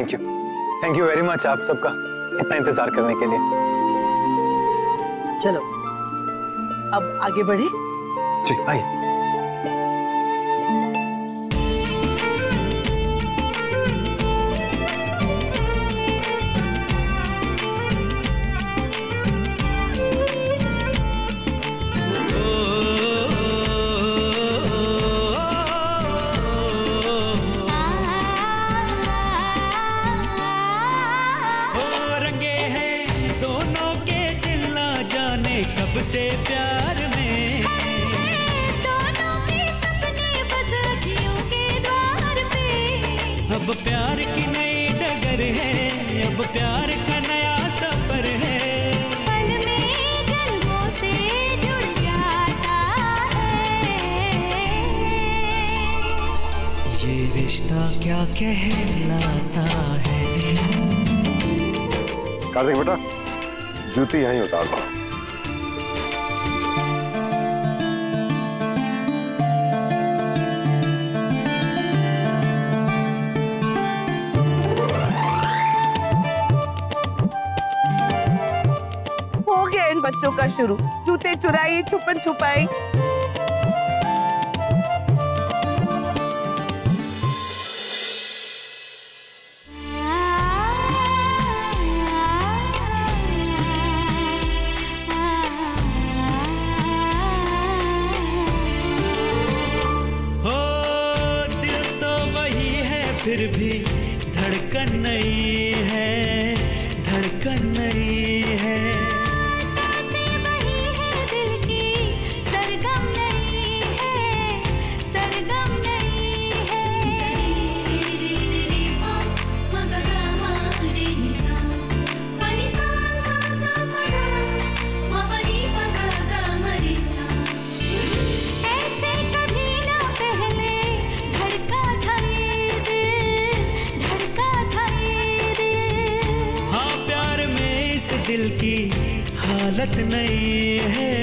Thank you very much आप सबका इतना इंतजार करने के लिए। चलो अब आगे बढ़े। जी आइए। से प्यार में दोनों के सपने बस अखियों के द्वार पे। अब प्यार की नई डगर है, अब प्यार का नया सफर है। पल में जन्मों से जुड़ जाता है, ये रिश्ता क्या कहलाता है। कार्तिक बेटा जूती यहीं उतार दो। बच्चों का शुरू, जूते चुराई छुपन छुपाई। हो दिल तो वही है फिर भी धड़कन नहीं है, धड़कन नहीं है। दिल की हालत नहीं है,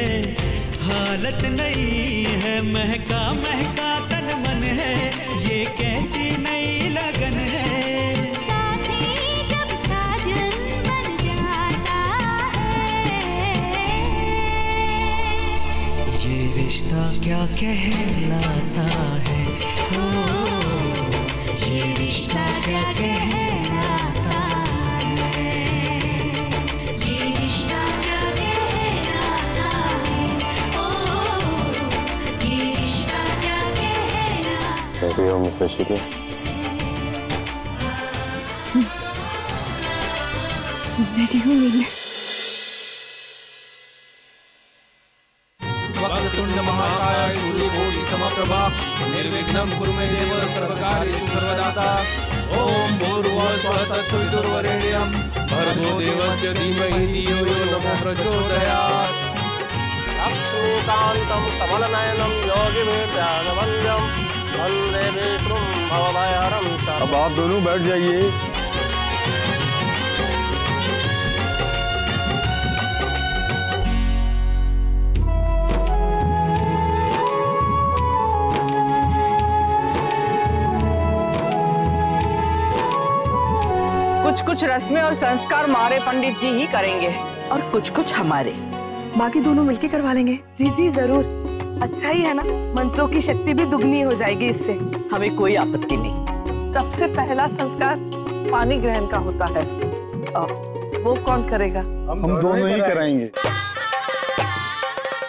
हालत नहीं है। महका महका तन मन है, ये कैसी नई लगन है। साथी जब साजन बन जाता है, ये रिश्ता क्या कहलाता है। ओ, ये रिश्ता क्या कहलाता है। Happy home, Mr. Shiki. Ready हूँ मिलने। वक्रतुंड महाकाय सूर्यकोटि समप्रभा निर्विघ्नं कुरु मे देव सर्वकार्येषु सर्वदा। ओम भूर्भुवः स्वः तत्सवितुर्वरेण्यं भर्गो देवस्य धीमहि धियो यो नः प्रचोदयात्। लक्ष्मीकान्तं कमलनयनं योगिवेद्यानवन्द्यं वन्दे विष्णुं भवभयहरं। अब आप दोनों बैठ जाइए। कुछ कुछ रस्में और संस्कार हमारे पंडित जी ही करेंगे और कुछ कुछ हमारे। बाकी दोनों मिलके करवा लेंगे। जी जी जरूर। अच्छा ही है ना, मंत्रों की शक्ति भी दुगनी हो जाएगी इससे। हमें कोई आपत्ति नहीं। सबसे पहला संस्कार पानी ग्रहण का होता है। वो कौन करेगा? हम दोनों ही कराएंगे।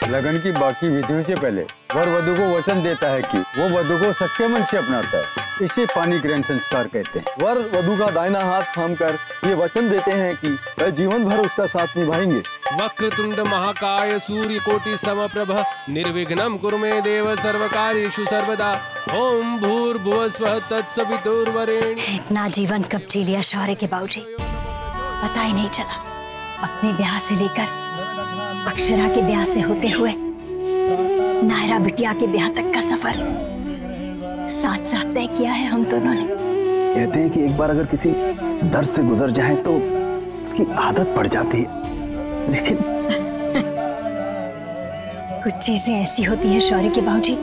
लगन की बाकी विधियों से पहले वर वधु को वचन देता है कि वो वधु को सच्चे मन से अपनाता है। इसे पानी ग्रहण संस्कार कहते हैं। वर वधु का दाहिना हाथ थाम कर ये वचन देते हैं कि वह जीवन भर उसका साथ निभाएंगे। वक्रतुंड महाकाय सूर्यकोटि समप्रभ निर्विघ्नं कुरु मे देव सर्वकार्येषु सर्वदा। ओम भूर्भुवः स्वः तत्सवितुर्वरेण्यं। इतना जीवन कब जी लिया शौर्य के बाबूजी, पता ही नहीं चला। अपने ब्याह से लेकर अक्षरा के ब्याह से होते हुए नायरा बिटिया के ब्याह तक का सफर साथ साथ तय किया है हम दोनों ने। कहते हैं कि एक बार अगर किसी दर्द से गुजर जाए तो उसकी आदत पड़ जाती है, लेकिन कुछ चीजें ऐसी होती हैं शौर्य के बाबूजी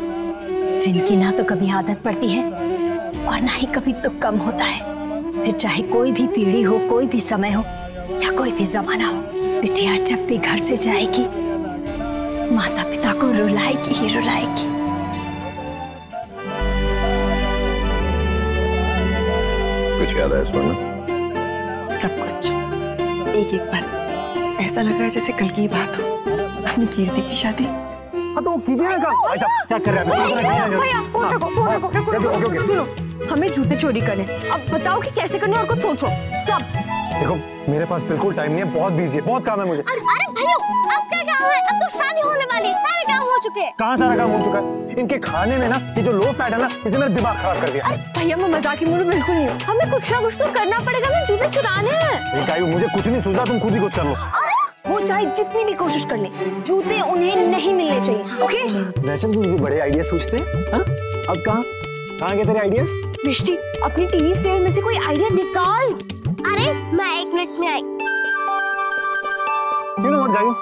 जिनकी ना तो कभी आदत पड़ती है और ना ही कभी दुख कम होता है। फिर चाहे कोई भी पीढ़ी हो, कोई भी समय हो या कोई भी जमाना हो, बिटिया जब भी घर से जाएगी माता पिता को रुलाएगी ही रुलाएगी। कुछ याद है इसमें? सब कुछ एक एक बार ऐसा लग रहा है जैसे कल की बात हो, अपनी कीर्ति की शादी। हाँ तो कीजिए ना काम। क्या कर रहे हैं? भैया फोन रखो। सुनो, हमें जूते चोरी करने, अब बताओ कि कैसे करने और कुछ सोचो सब। देखो मेरे पास बिल्कुल टाइम नहीं है, बहुत बिजी है, बहुत काम है मुझे। अरे भैया अब क्या काम है, अब तो शादी होने वाली है, सारे काम हो चुके हैं। कहाँ सारा काम हो चुका है? इनके खाने में ना ये जो लो फैट है ना, इसने मेरा दिमाग खराब कर दिया। भैया मैं मजाक की मूड में बिल्कुल नहीं हूँ, हमें कुछ ना कुछ तो करना पड़ेगा, हमें जूते चुराने हैं। मुझे कुछ नहीं सूझा, तुम खुद ही कुछ कर लो। वो चाहे जितनी भी कोशिश कर ले, जूते उन्हें नहीं मिलने चाहिए, ओके? वैसे तुम मुझे बड़े आइडिया सोचते हैं, हाँ? अब कहाँ गए तेरे आइडियाज? मिष्टी अपनी टीवी सीरियल में से कोई आइडिया निकाल। अरे मैं 1 मिनट में आई। You know what, guys?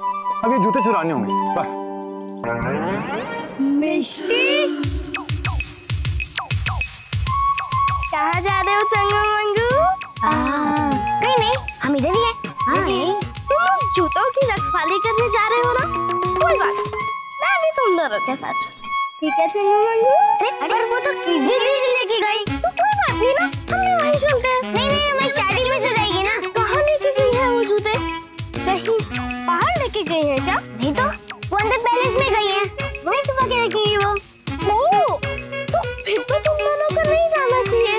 अब ये जूते चुराने होंगे, बस। मिष्टी कहाँ जा रहे हो चंगू मंगू? कहीं नहीं, हम इधर ही हैं। तुम जूतों की रखवाली करने जा रहे हो ना? कोई बात, मैं भी तुम दोनों के साथ। ठीक है चंगू मंगू? अरे वो तो दीदी लेके गई, तो कोई बात नहीं ना, हम भी वहीं चलते हैं। नहीं हमारी शादी में तो जाएगी ना। कहाँ लेके गई है वो जूते? कहीं बाहर लेके गई है क्या? नहीं तो वंडर पैलेस में गई है, वहीं छुपा के रखेगी वो। तो फिर तो तुम दोनों को नहीं जाना चाहिए,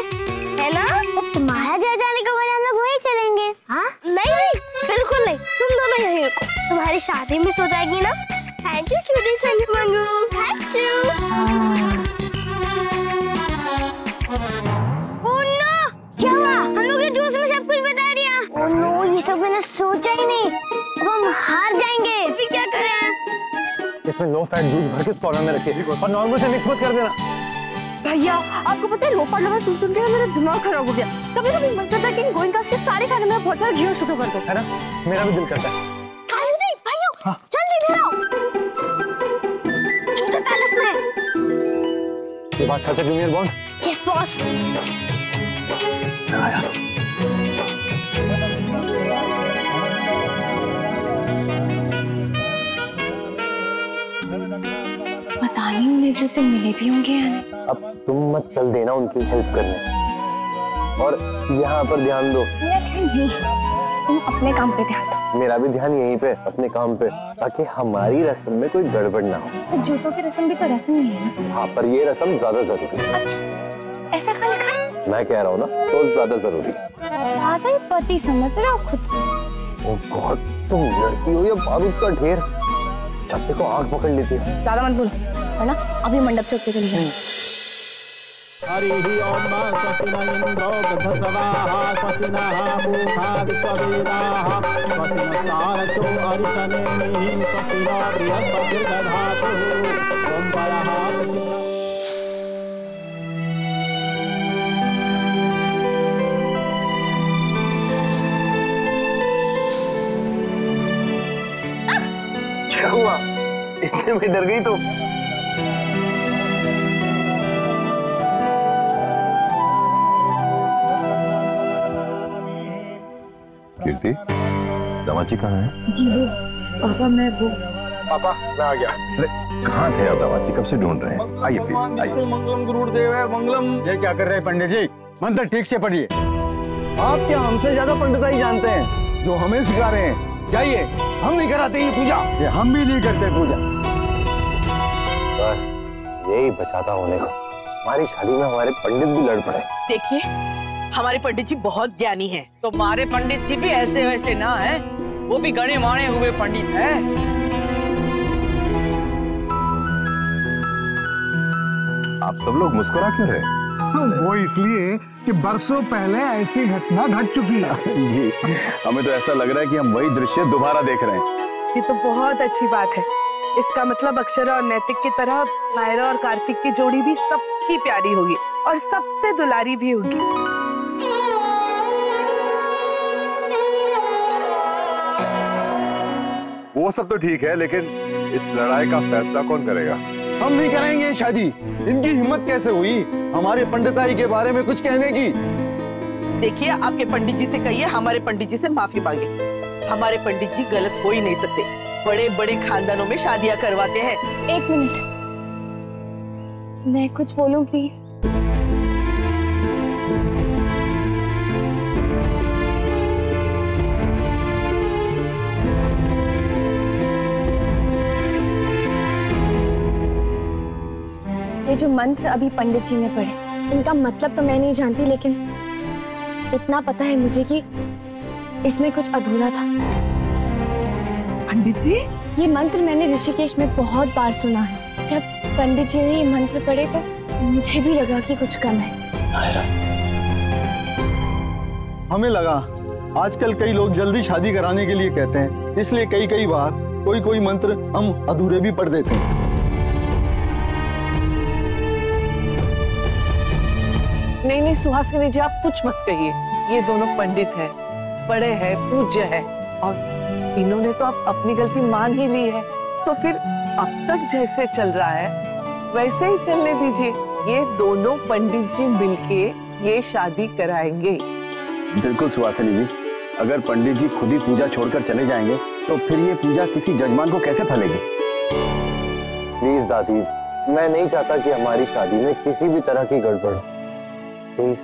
है ना? तो तुम्हारा जाने का वजह हम लोग वहीं चलेंगे। हाँ? नहीं बिल्कुल नहीं, तुम दोनों यहीं रुको, तुम्हारी शादी में सो जाएगी ना। Thank you cutie Changu Mangu, thank you. Oh no, क्या हुआ? हम लोग ने जोश में सब कुछ बता दिया। ओह नो, ये सब मैंने सोचा ही नहीं, अब हम हार जाएंगे। फिर क्या करें? इसमें लो फैट जूस भर के कॉर्नर में रखिए और नॉर्मल से मिक्स मत कर देना। भैया आपको पता है लोफा लोफा सुन के मेरा दिमाग खराब हो गया। कभी कभी मन करता है कि गोइंकास के सारे खाने में बहुत सारा घी और शुगर भर दो, है ना? मेरा भी दिल करता है। भाइयों जल्दी इधर आओ, जूते पैलेस में। ये बात सच है जूनियर बॉन्ड? Yes boss. आया। पता नहीं उन्हें जूते मिले भी होंगे या नहीं। अब तुम मत चल देना उनकी हेल्प करने, और यहाँ पर ध्यान दो। मेरा ध्यान यही, तुम अपने काम पे ध्यान दो। मेरा भी ध्यान यहीं पे, अपने काम पे, ताकि हमारी रस्म में कोई गड़बड़ ना हो। तो जूतों की रस्म भी तो रस्म ही है ना? हाँ पर ये रस्म ज्यादा जरूरी है। अच्छा ऐसा कहा लिखा है? मैं कह रहा हूँ ना, तो ज्यादा जरूरी है। ज्यादा ही पति समझ रहे हो खुद को। ओह गॉड, तुम लड़की हो या बारूद का ढेर, छत्ते को आग पकड़ लेती है। ज्यादा मत बोलो, है ना? अभी मंडप से उठ के चली जाएंगे। हरि ओम स्वस्ति न इंद्रो गधस्वाहा स्वस्ति नः पूषा विश्ववेदाः स्वस्ति नस्तारचो अरिष्टनेमिः स्वस्ति नो बृहस्पतिर्दधातुः ओम वरः। क्या हुआ? इतने में डर गई तो? कीर्ति, दामाजी कहाँ है? जी वो पापा, मैं वो पापा मैं आ गया। अरे कहाँ थे आप? दामाजी कब से ढूंढ रहे हैं? आइए प्लीज आइए। मंगलम गुरुदेव है मंगलम। ये क्या कर रहे हैं पंडित जी? मंत्र ठीक से पढ़िए। आप क्या हमसे ज्यादा पंडिताई जानते हैं? जो हमें सिखा रहे हैं, जाइए, हम नहीं कराते ये पूजा। ये हम भी नहीं करते पूजा। बस यही बचाता होने को, हमारी शादी में हमारे पंडित भी लड़ पड़े। देखिए हमारे पंडित जी बहुत ज्ञानी हैं। तो हमारे पंडित जी भी ऐसे वैसे ना है, वो भी गणे माने हुए पंडित है। आप सब लोग मुस्कुरा क्यों रहे? वो इसलिए कि बरसों पहले ऐसी घटना घट चुकी है। जी, हमें तो ऐसा लग रहा है कि हम वही दृश्य दोबारा देख रहे हैं। ये तो बहुत अच्छी बात है। इसका मतलब अक्षरा और नैतिक की तरह नायरा और कार्तिक की जोड़ी भी सबकी प्यारी होगी और सबसे दुलारी भी होगी। वो सब तो ठीक है, लेकिन इस लड़ाई का फैसला कौन करेगा? हम नहीं करेंगे शादी। इनकी हिम्मत कैसे हुई हमारे पंडिताई के बारे में कुछ कहने की? देखिए, आपके पंडित जी से कहिए हमारे पंडित जी से माफी मांगे। हमारे पंडित जी गलत हो ही नहीं सकते, बड़े बड़े खानदानों में शादियां करवाते हैं। एक मिनट, मैं कुछ बोलूं प्लीज? ये जो मंत्र अभी पंडित जी ने पढ़े, इनका मतलब तो मैं नहीं जानती, लेकिन इतना पता है मुझे कि इसमें कुछ अधूरा था। पंडित जी, ये मंत्र मैंने ऋषिकेश में बहुत बार सुना है। जब पंडित जी ने ये मंत्र पढ़े तो मुझे भी लगा कि कुछ कम है। हमें लगा आजकल कई लोग जल्दी शादी कराने के लिए कहते हैं, इसलिए कई बार कोई मंत्र हम अधूरे भी पढ़ देते हैं। नहीं सुहासिनी जी, आप कुछ मत कहिए। ये दोनों पंडित हैं, बड़े हैं, पूज्य हैं, और इन्होंने तो अब अपनी गलती मान ही ली है, तो फिर अब तक जैसे चल रहा है वैसे ही चलने दीजिए। ये दोनों पंडित जी मिलके ये शादी कराएंगे। बिल्कुल सुहासिनी जी, अगर पंडित जी खुद ही पूजा छोड़कर चले जाएंगे तो फिर ये पूजा किसी जजमान को कैसे फलेगी? प्लीज दादी, मैं नहीं चाहता कि हमारी शादी में किसी भी तरह की गड़बड़ हो। प्लीज।